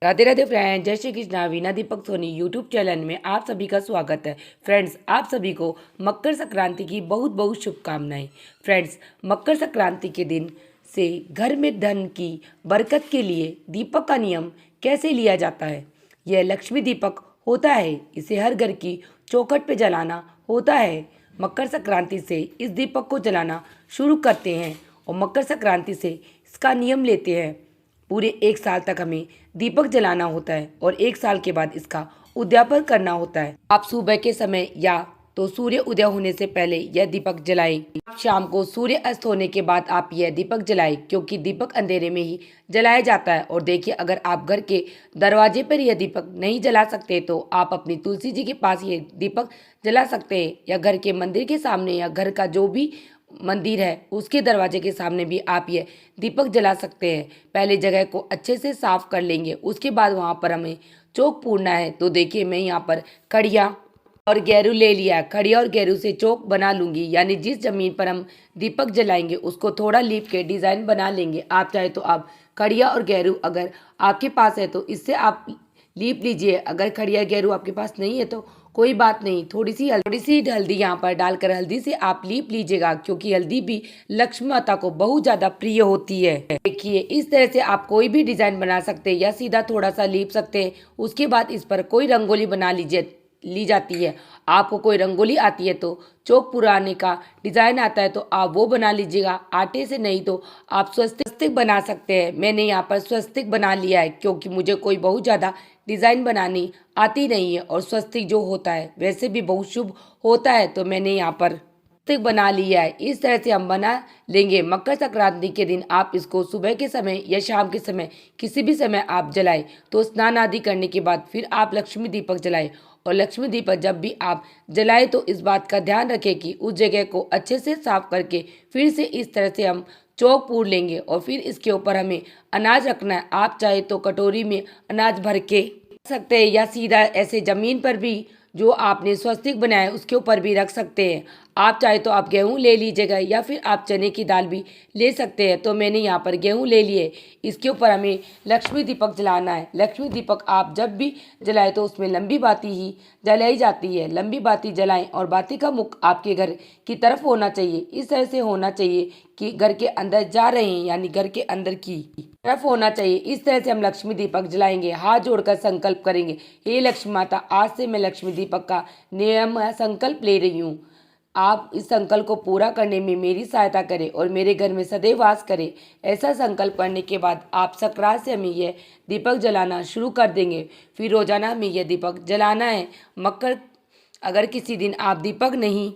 Radhe Radhe friends, जय Shri Krishna. Veena Deepak Soni YouTube channel में आप सभी का स्वागत है। फ्रेंड्स, आप सभी को मकर संक्रांति की बहुत बहुत शुभकामनाएं। फ्रेंड्स, मकर संक्रांति के दिन से घर में धन की बरकत के लिए दीपक का नियम कैसे लिया जाता है। यह लक्ष्मी दीपक होता है, इसे हर घर की चौखट पे जलाना होता है। मकर संक्रांति से इस दीपक को जलाना शुरू करते हैं और मकर संक्रांति से इसका नियम लेते हैं। पूरे एक साल तक हमें दीपक जलाना होता है और एक साल के बाद इसका उद्यापन करना होता है। आप सुबह के समय या तो सूर्य उदय होने से पहले यह दीपक जलाएं। शाम को सूर्य अस्त होने के बाद आप यह दीपक जलाएं, क्योंकि दीपक अंधेरे में ही जलाया जाता है। और देखिए, अगर आप घर के दरवाजे पर यह दीपक नहीं जला सकते तो आप अपनी तुलसी जी के पास ये दीपक जला सकते हैं, या घर के मंदिर के सामने, या घर का जो भी मंदिर है उसके दरवाजे के सामने भी आप ये दीपक जला सकते हैं। पहले जगह को अच्छे से साफ कर लेंगे, उसके बाद वहाँ पर हमें चौक पूरना है। तो देखिए, मैं यहाँ पर खड़िया और गैरू ले लिया। खड़िया और गैरू से चौक बना लूँगी, यानी जिस ज़मीन पर हम दीपक जलाएंगे उसको थोड़ा लीप के डिज़ाइन बना लेंगे। आप चाहे तो आप खड़िया और गैरू अगर आपके पास है तो इससे आप लीप लीजिए। अगर खड़िया गैरू आपके पास नहीं है तो कोई बात नहीं, थोड़ी सी हल्दी यहाँ पर डालकर हल्दी से आप लीप लीजिएगा, क्योंकि हल्दी भी लक्ष्मी माता को बहुत ज़्यादा प्रिय होती है। देखिए, इस तरह से आप कोई भी डिज़ाइन बना सकते हैं या सीधा थोड़ा सा लीप सकते हैं। उसके बाद इस पर कोई रंगोली बना ली जाती है। आपको कोई रंगोली आती है तो चौक पुराने का डिज़ाइन आता है तो आप वो बना लीजिएगा। आटे से नहीं तो आप स्वस्तिक बना सकते हैं। मैंने यहाँ पर स्वस्तिक बना लिया है, क्योंकि मुझे कोई बहुत ज़्यादा डिज़ाइन बनानी आती नहीं है और स्वस्तिक जो होता है वैसे भी बहुत शुभ होता है, तो मैंने यहाँ पर स्वस्तिक बना लिया है। इस तरह से हम बना लेंगे। मकर संक्रांति के दिन आप इसको सुबह के समय या शाम के समय किसी भी समय आप जलाएं। तो स्नान आदि करने के बाद फिर आप लक्ष्मी दीपक जलाएं। और लक्ष्मी दीपक जब भी आप जलाएं तो इस बात का ध्यान रखें कि उस जगह को अच्छे से साफ करके फिर से इस तरह से हम चौक पूर लेंगे और फिर इसके ऊपर हमें अनाज रखना है। आप चाहे तो कटोरी में अनाज भर के रख सकते हैं, या सीधा ऐसे ज़मीन पर भी जो आपने स्वस्तिक बनाया है उसके ऊपर भी रख सकते हैं। आप चाहे तो आप गेहूँ ले लीजिएगा, या फिर आप चने की दाल भी ले सकते हैं। तो मैंने यहाँ पर गेहूँ ले लिए। इसके ऊपर हमें लक्ष्मी दीपक जलाना है। लक्ष्मी दीपक आप जब भी जलाए तो उसमें लंबी बाती ही जलाई जाती है। लंबी बाती जलाएं और बाती का मुख आपके घर की तरफ होना चाहिए। इस तरह से होना चाहिए कि घर के अंदर जा रहे हैं, यानी घर के अंदर की तरफ होना चाहिए। इस तरह से हम लक्ष्मी दीपक जलाएंगे। हाथ जोड़कर संकल्प करेंगे, हे लक्ष्मी माता, आज से मैं लक्ष्मी दीपक का नियम संकल्प ले रही हूँ। आप इस संकल्प को पूरा करने में मेरी सहायता करें और मेरे घर में सदैव वास करें। ऐसा संकल्प करने के बाद आप संक्रांत से हमें यह दीपक जलाना शुरू कर देंगे। फिर रोजाना हमें यह दीपक जलाना है। मकर अगर किसी दिन आप दीपक नहीं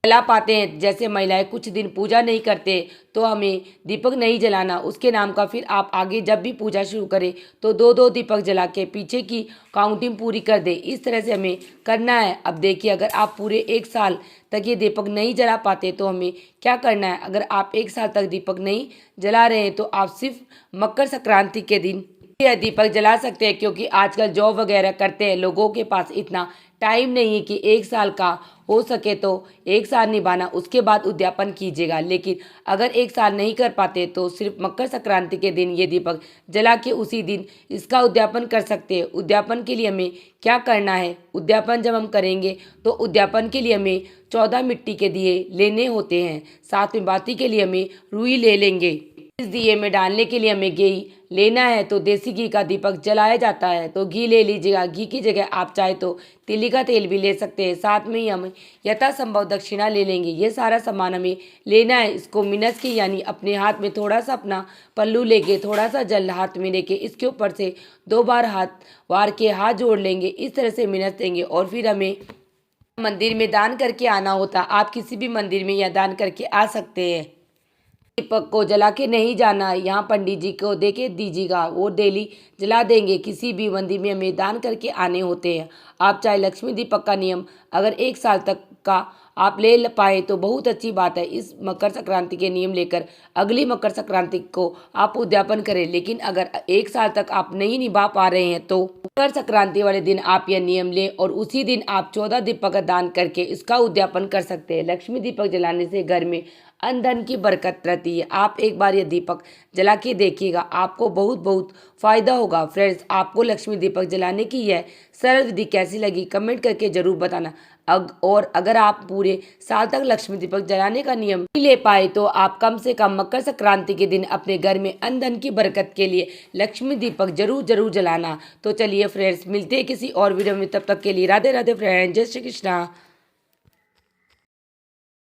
जला पाते हैं, जैसे महिलाएं कुछ दिन पूजा नहीं करते, तो हमें दीपक नहीं जलाना उसके नाम का। फिर आप आगे जब भी पूजा शुरू करें तो दो दो दीपक जला के पीछे की काउंटिंग पूरी कर दे। इस तरह से हमें करना है। अब देखिए, अगर आप पूरे एक साल तक ये दीपक नहीं जला पाते तो हमें क्या करना है। अगर आप एक साल तक दीपक नहीं जला रहे हैं तो आप सिर्फ मकर संक्रांति के दिन यह दीपक जला सकते हैं, क्योंकि आजकल जॉब वगैरह करते हैं लोगों के पास इतना टाइम नहीं है कि एक साल का हो सके तो एक साल निभाना, उसके बाद उद्यापन कीजिएगा। लेकिन अगर एक साल नहीं कर पाते तो सिर्फ मकर संक्रांति के दिन ये दीपक जला के उसी दिन इसका उद्यापन कर सकते हैं। उद्यापन के लिए हमें क्या करना है, उद्यापन जब हम करेंगे तो उद्यापन के लिए हमें 14 मिट्टी के दिए लेने होते हैं। साथ में बाती के लिए हमें रुई ले लेंगे। इस दिए में डालने के लिए हमें घी लेना है। तो देसी घी का दीपक जलाया जाता है, तो घी ले लीजिएगा। घी की जगह आप चाहे तो तिली का तेल भी ले सकते हैं। साथ में ही हम यथासंभव दक्षिणा ले लेंगे। ये सारा सामान हमें लेना है। इसको मिनस के, यानी अपने हाथ में थोड़ा सा अपना पल्लू लेके थोड़ा सा जल हाथ में लेके इसके ऊपर से 2 बार हाथ वार के हाथ जोड़ लेंगे। इस तरह से मिनस देंगे और फिर हमें मंदिर में दान करके आना होता। आप किसी भी मंदिर में यह दान करके आ सकते हैं। दीपक को जला के नहीं जाना है, यहाँ पंडित जी को दे के दीजिएगा, वो डेली जला देंगे। किसी भी मंदिर में हमें दान करके आने होते हैं। आप चाहे लक्ष्मी दीपक का नियम अगर एक साल तक का आप ले पाए तो बहुत अच्छी बात है। इस मकर संक्रांति के नियम लेकर अगली मकर संक्रांति को आप उद्यापन करें। लेकिन अगर एक साल तक आप नहीं निभा पा रहे हैं तो मकर संक्रांति वाले दिन आप यह नियम लें और उसी दिन आप 14 दीपक का दान करके इसका उद्यापन कर सकते हैं। लक्ष्मी दीपक जलाने से घर में अनधन की बरकत रहती है। आप एक बार ये दीपक जला के देखिएगा, आपको बहुत बहुत फायदा होगा। फ्रेंड्स, आपको लक्ष्मी दीपक जलाने की यह सरल विधि कैसी लगी कमेंट करके जरूर बताना। और अगर आप पूरे साल तक लक्ष्मी दीपक जलाने का नियम नहीं ले पाए तो आप कम से कम मकर संक्रांति के दिन अपने घर में अनधन की बरकत के लिए लक्ष्मी दीपक जरूर जरूर जलाना। तो चलिए फ्रेंड्स, मिलते हैं किसी और वीडियो में, तब तक के लिए राधे राधे फ्रेंड्स, जय श्री कृष्णा।